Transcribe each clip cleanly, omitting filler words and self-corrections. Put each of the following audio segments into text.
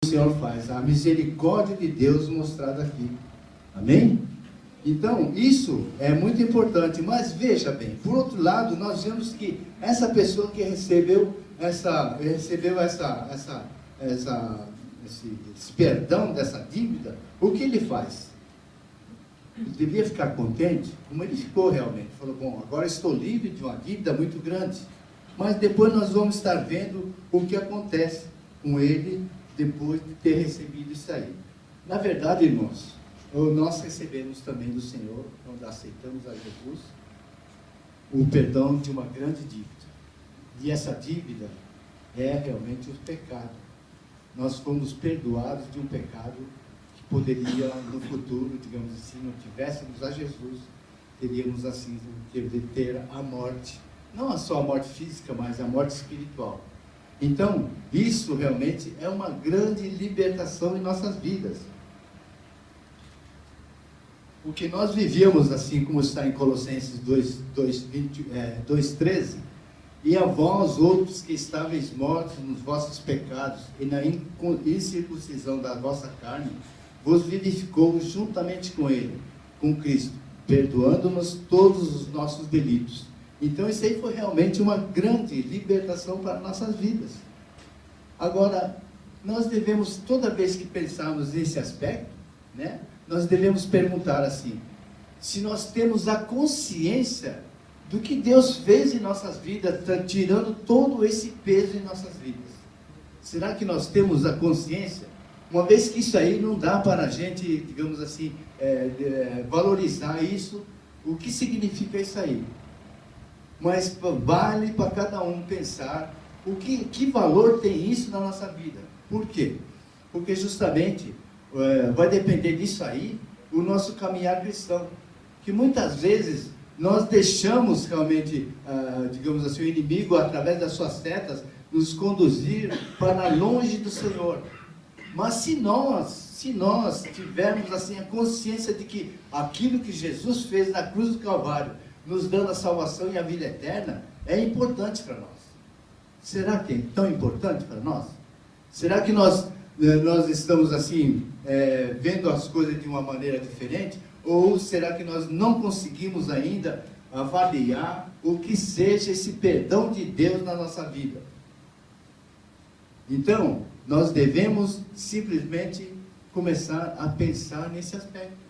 o Senhor faz, a misericórdia de Deus mostrada aqui. Amém? Então, isso é muito importante, mas veja bem, por outro lado, nós vemos que essa pessoa que recebeu esse perdão dessa dívida, o que ele faz? Ele devia ficar contente, como ele ficou realmente. Falou, bom, agora estou livre de uma dívida muito grande. Mas depois nós vamos estar vendo o que acontece com ele depois de ter recebido isso aí. Na verdade, irmãos, nós recebemos também do Senhor, quando aceitamos a Jesus, o perdão de uma grande dívida. E essa dívida é realmente o pecado. Nós fomos perdoados de um pecado que poderia, no futuro, digamos assim, não tivéssemos a Jesus, teríamos assim que ter a morte. Não só a morte física, mas a morte espiritual. Então, isso realmente é uma grande libertação em nossas vidas. Porque nós vivíamos assim, como está em Colossenses 2:13, e a vós, outros que estáveis mortos nos vossos pecados e na incircuncisão da vossa carne, vos vivificou juntamente com ele, com Cristo, perdoando-nos todos os nossos delitos. Então isso aí foi realmente uma grande libertação para nossas vidas. Agora, nós devemos, toda vez que pensarmos nesse aspecto, né, nós devemos perguntar assim, se nós temos a consciência do que Deus fez em nossas vidas, tirando todo esse peso em nossas vidas. Será que nós temos a consciência? Uma vez que isso aí não dá para a gente, digamos assim, valorizar isso, o que significa isso aí? Mas vale para cada um pensar que valor tem isso na nossa vida. Por quê? Porque justamente vai depender disso aí o nosso caminhar cristão. Que muitas vezes nós deixamos realmente, digamos assim, o inimigo, através das suas setas, nos conduzir para longe do Senhor. Mas se nós tivermos assim a consciência de que aquilo que Jesus fez na cruz do Calvário, nos dando a salvação e a vida eterna, é importante para nós. Será que é tão importante para nós? Será que nós estamos assim, vendo as coisas de uma maneira diferente? Ou será que nós não conseguimos ainda avaliar o que seja esse perdão de Deus na nossa vida? Então, nós devemos simplesmente começar a pensar nesse aspecto.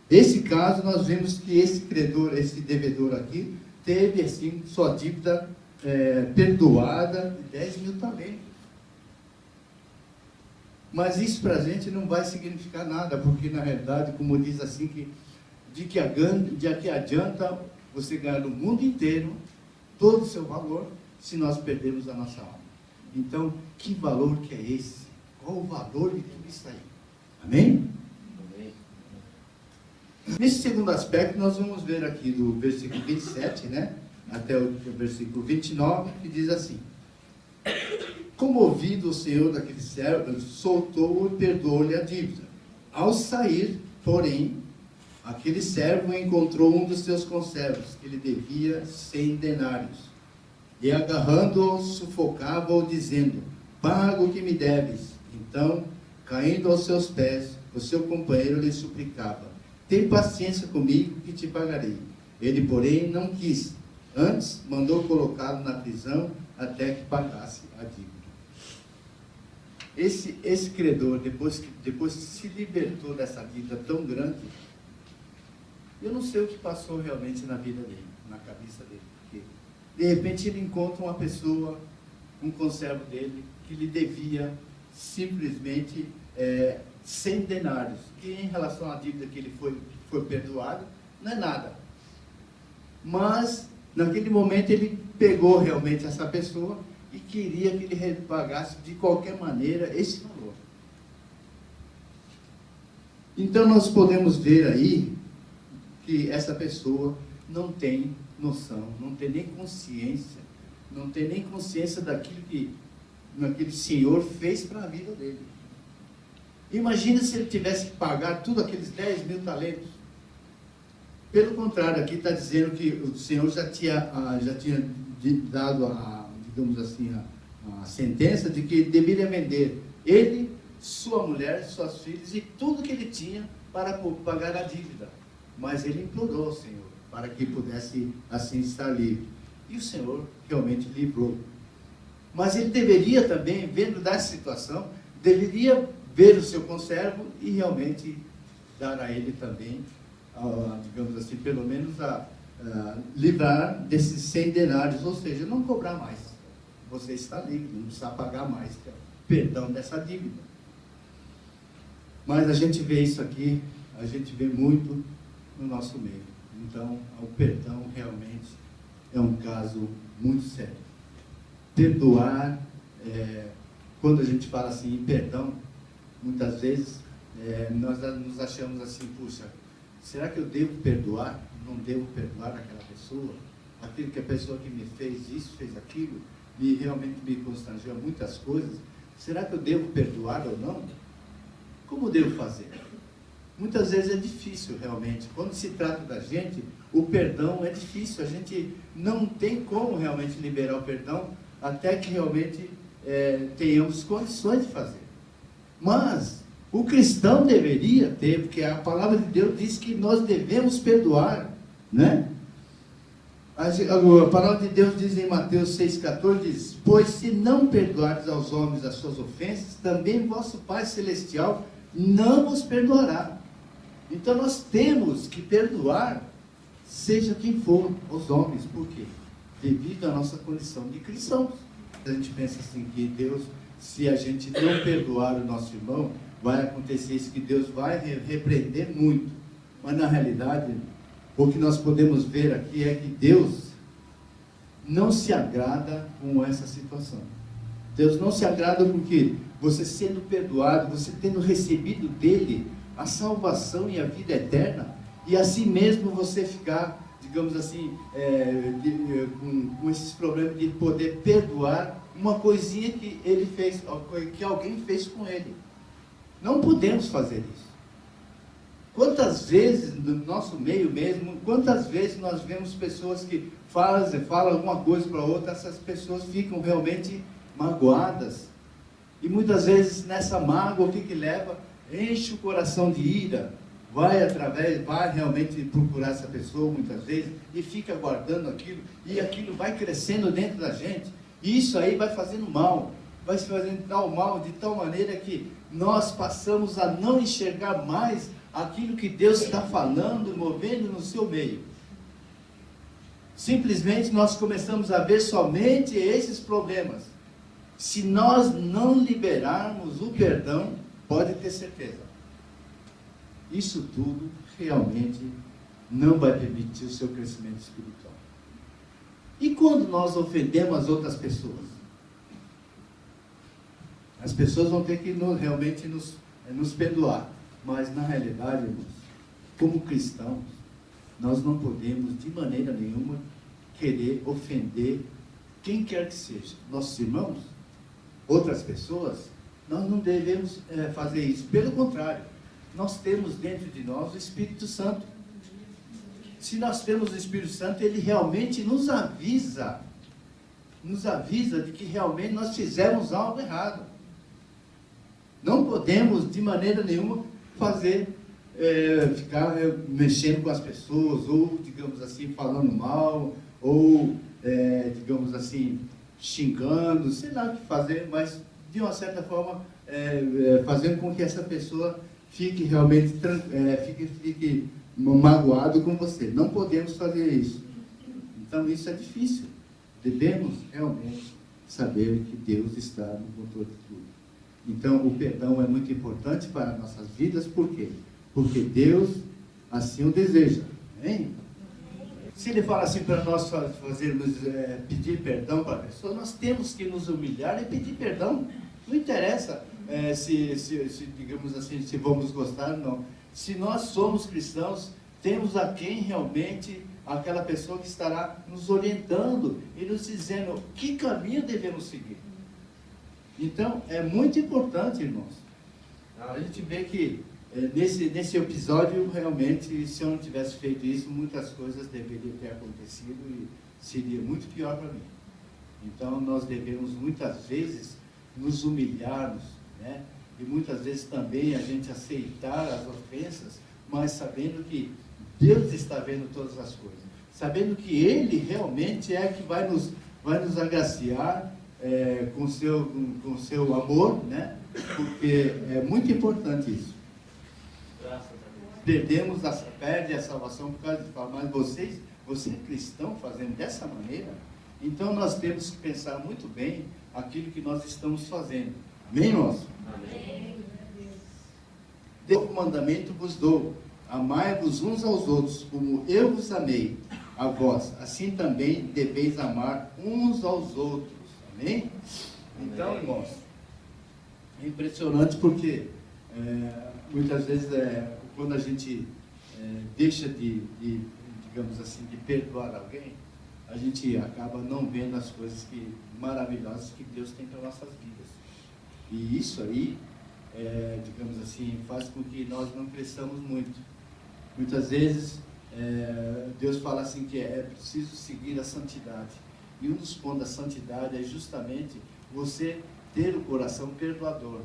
Esse caso, nós vemos que esse credor, esse devedor aqui, teve assim sua dívida perdoada de 10 mil talentos. Mas isso para a gente não vai significar nada, porque na realidade, como diz assim, de que adianta você ganhar no mundo inteiro todo o seu valor, se nós perdermos a nossa alma. Então, que valor que é esse? Qual o valor de tudo isso aí? Amém? Amém. Nesse segundo aspecto, nós vamos ver aqui do versículo 27, né, até o versículo 29, que diz assim: comovido o Senhor daquele servo, soltou-o e perdoou-lhe a dívida. Ao sair, porém, aquele servo encontrou um dos seus conservos, que lhe devia 100 denários. E agarrando-o, sufocava-o, dizendo: paga o que me deves. Então, caindo aos seus pés, o seu companheiro lhe suplicava: tem paciência comigo, que te pagarei. Ele, porém, não quis. Antes, mandou colocá-lo na prisão, até que pagasse a dívida. Esse credor, depois que se libertou dessa dívida tão grande, eu não sei o que passou realmente na vida dele, na cabeça dele. Porque, de repente, ele encontra uma pessoa, um conservo dele, que lhe devia simplesmente 100 denários, que em relação à dívida que ele foi perdoado, não é nada. Mas, naquele momento, ele pegou realmente essa pessoa e queria que ele repagasse de qualquer maneira esse valor. Então nós podemos ver aí que essa pessoa não tem noção, não tem nem consciência daquilo que aquele Senhor fez para a vida dele. Imagina se ele tivesse que pagar tudo aqueles 10 mil talentos. Pelo contrário, aqui está dizendo que o Senhor já tinha dado digamos assim, a sentença de que deveria vender ele sua mulher, suas filhas e tudo que ele tinha para pagar a dívida. Mas ele implorou ao Senhor para que pudesse assim estar livre. E o Senhor realmente livrou. Mas ele deveria também, vendo dessa situação, deveria ver o seu conservo e realmente dar a ele também, digamos assim, pelo menos livrar desses 100 denários, ou seja, não cobrar mais. Você está livre, não precisa pagar mais, perdão dessa dívida. Mas a gente vê isso aqui, a gente vê muito no nosso meio. Então, o perdão realmente é um caso muito sério. Perdoar, quando a gente fala assim em perdão, muitas vezes nós nos achamos assim, puxa, será que eu devo perdoar? Não devo perdoar aquela pessoa? Aquilo que a pessoa que me fez isso, fez aquilo, realmente me constrangeu a muitas coisas. Será que eu devo perdoar ou não? Como devo fazer? Muitas vezes é difícil realmente. Quando se trata da gente, o perdão é difícil. A gente não tem como realmente liberar o perdão até que realmente tenhamos condições de fazer. Mas o cristão deveria ter, porque a palavra de Deus diz que nós devemos perdoar, né? A palavra de Deus diz em Mateus 6,14, diz: pois se não perdoares aos homens as suas ofensas, também vosso Pai Celestial não vos perdoará. Então nós temos que perdoar, seja quem for, os homens. Por quê? Devido à nossa condição de cristãos. A gente pensa assim, que Deus, se a gente não perdoar o nosso irmão, vai acontecer isso, que Deus vai repreender muito. Mas na realidade, o que nós podemos ver aqui é que Deus não se agrada com essa situação. Deus não se agrada porque você sendo perdoado, você tendo recebido dele a salvação e a vida eterna, e assim mesmo você ficar, digamos assim, com esses problemas de poder perdoar uma coisinha que ele fez, que alguém fez com ele. Não podemos fazer isso. Quantas vezes, no nosso meio mesmo, quantas vezes nós vemos pessoas que falam alguma coisa para outra, essas pessoas ficam realmente magoadas. E muitas vezes nessa mágoa, o que leva? Enche o coração de ira, vai realmente procurar essa pessoa muitas vezes, e fica guardando aquilo, e aquilo vai crescendo dentro da gente, e isso aí vai fazendo mal, vai se fazendo tal mal, de tal maneira que nós passamos a não enxergar mais aquilo que Deus está falando, movendo no seu meio. Simplesmente nós começamos a ver somente esses problemas. Se nós não liberarmos o perdão, pode ter certeza, isso tudo realmente não vai permitir o seu crescimento espiritual. E quando nós ofendemos as outras pessoas? As pessoas vão ter que realmente nos perdoar. Mas na realidade, irmãos, como cristãos, nós não podemos de maneira nenhuma querer ofender quem quer que seja. Nossos irmãos, outras pessoas, nós não devemos fazer isso. Pelo contrário, nós temos dentro de nós o Espírito Santo. Se nós temos o Espírito Santo, ele realmente nos avisa de que realmente nós fizemos algo errado. Não podemos de maneira nenhuma ficar mexendo com as pessoas, ou digamos assim, falando mal, ou digamos assim, xingando, sei lá o que fazer, mas de uma certa forma fazendo com que essa pessoa fique realmente fique magoado com você. Não podemos fazer isso. Então isso é difícil. Devemos realmente saber que Deus está no controle de tudo. Então o perdão é muito importante para nossas vidas. Por quê? Porque Deus assim o deseja. Hein? Se ele fala assim para nós pedir perdão para a pessoa, nós temos que nos humilhar e pedir perdão. Não interessa se digamos assim, se vamos gostar ou não. Se nós somos cristãos, temos a quem realmente, aquela pessoa que estará nos orientando e nos dizendo que caminho devemos seguir. Então, é muito importante, irmãos. A gente vê que nesse episódio, realmente, se eu não tivesse feito isso, muitas coisas deveriam ter acontecido e seria muito pior para mim. Então, nós devemos muitas vezes nos humilharmos, né? e muitas vezes também a gente aceitar as ofensas, mas sabendo que Deus está vendo todas as coisas, sabendo que Ele realmente é que vai nos agraciar com seu amor, né? Porque é muito importante isso. Perde a salvação por causa de falar, mas você é cristão fazendo dessa maneira? Então nós temos que pensar muito bem aquilo que nós estamos fazendo. Amém, irmãos? Amém. Deus mandamento vos dou, amai-vos uns aos outros, como eu vos amei a vós, assim também deveis amar uns aos outros. Amém? Então, irmãos, é impressionante porque muitas vezes quando a gente deixa digamos assim, de perdoar alguém, a gente acaba não vendo as coisas maravilhosas que Deus tem para nossas vidas. E isso aí, digamos assim, faz com que nós não cresçamos muito. Muitas vezes, Deus fala assim que é preciso seguir a santidade. E um dos pontos da santidade é justamente você ter o coração perdoador.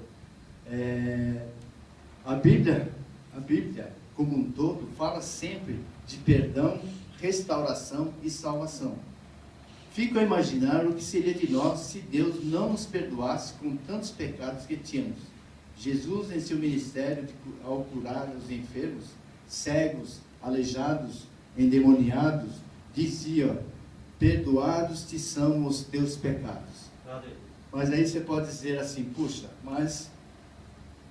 A Bíblia, como um todo, fala sempre de perdão, restauração e salvação. Fico a imaginar o que seria de nós se Deus não nos perdoasse com tantos pecados que tínhamos. Jesus, em seu ministério, ao curar os enfermos, cegos, aleijados, endemoniados, dizia: perdoados te são os teus pecados. Mas aí você pode dizer assim: puxa, mas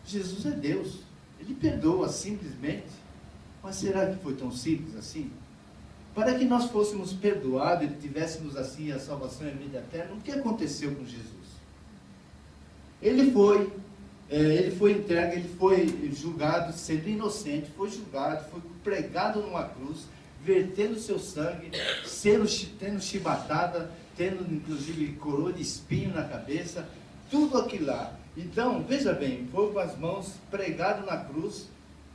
Jesus é Deus, Ele perdoa simplesmente. Mas será que foi tão simples assim? Para que nós fôssemos perdoados e tivéssemos assim a salvação e a vida eterna, o que aconteceu com Jesus? Ele foi entregue, ele foi julgado, sendo inocente, foi julgado, foi pregado numa cruz, vertendo seu sangue, tendo chibatada, tendo inclusive coroa de espinho na cabeça, tudo aquilo lá. Então, veja bem, foi com as mãos pregado na cruz.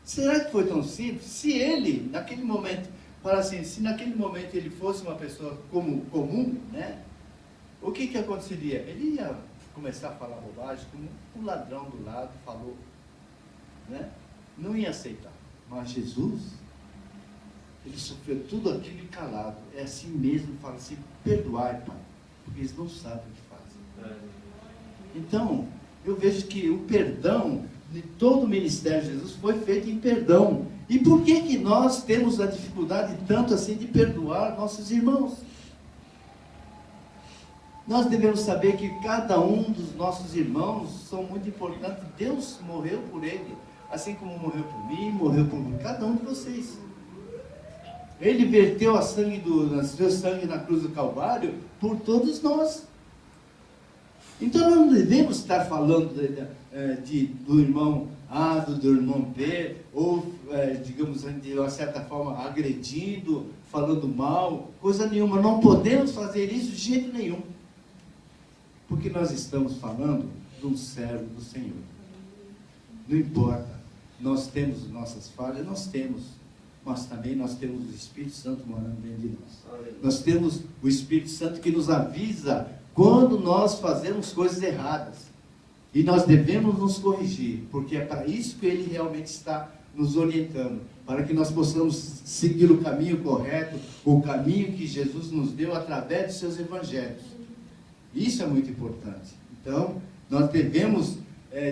Será que foi tão simples? Se ele, naquele momento, fala assim, se naquele momento ele fosse uma pessoa comum, né? O que aconteceria? Ele ia começar a falar bobagem, como o ladrão do lado falou, né? Não ia aceitar. Mas Jesus, ele sofreu tudo aquilo calado. É assim mesmo, fala assim: perdoai, Pai, porque eles não sabem o que fazem. Então, eu vejo que o perdão de todo o ministério de Jesus foi feito em perdão. E por que nós temos a dificuldade tanto assim de perdoar nossos irmãos? Nós devemos saber que cada um dos nossos irmãos são muito importantes. Deus morreu por ele, assim como morreu por mim, morreu por cada um de vocês. Ele verteu seu sangue na cruz do Calvário por todos nós. Então não devemos estar falando do irmão A, do irmão B, ou digamos de uma certa forma agredindo, falando mal, coisa nenhuma. Não podemos fazer isso de jeito nenhum, porque nós estamos falando de um servo do Senhor. Não importa, nós temos nossas falhas, mas também nós temos o Espírito Santo morando dentro de nós. Nós temos o Espírito Santo que nos avisa quando nós fazemos coisas erradas. E nós devemos nos corrigir, porque é para isso que Ele realmente está nos orientando, para que nós possamos seguir o caminho correto, o caminho que Jesus nos deu através dos seus evangelhos. Isso é muito importante. Então, nós devemos,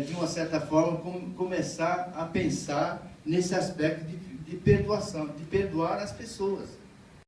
de uma certa forma, começar a pensar nesse aspecto de perdoação, de perdoar as pessoas.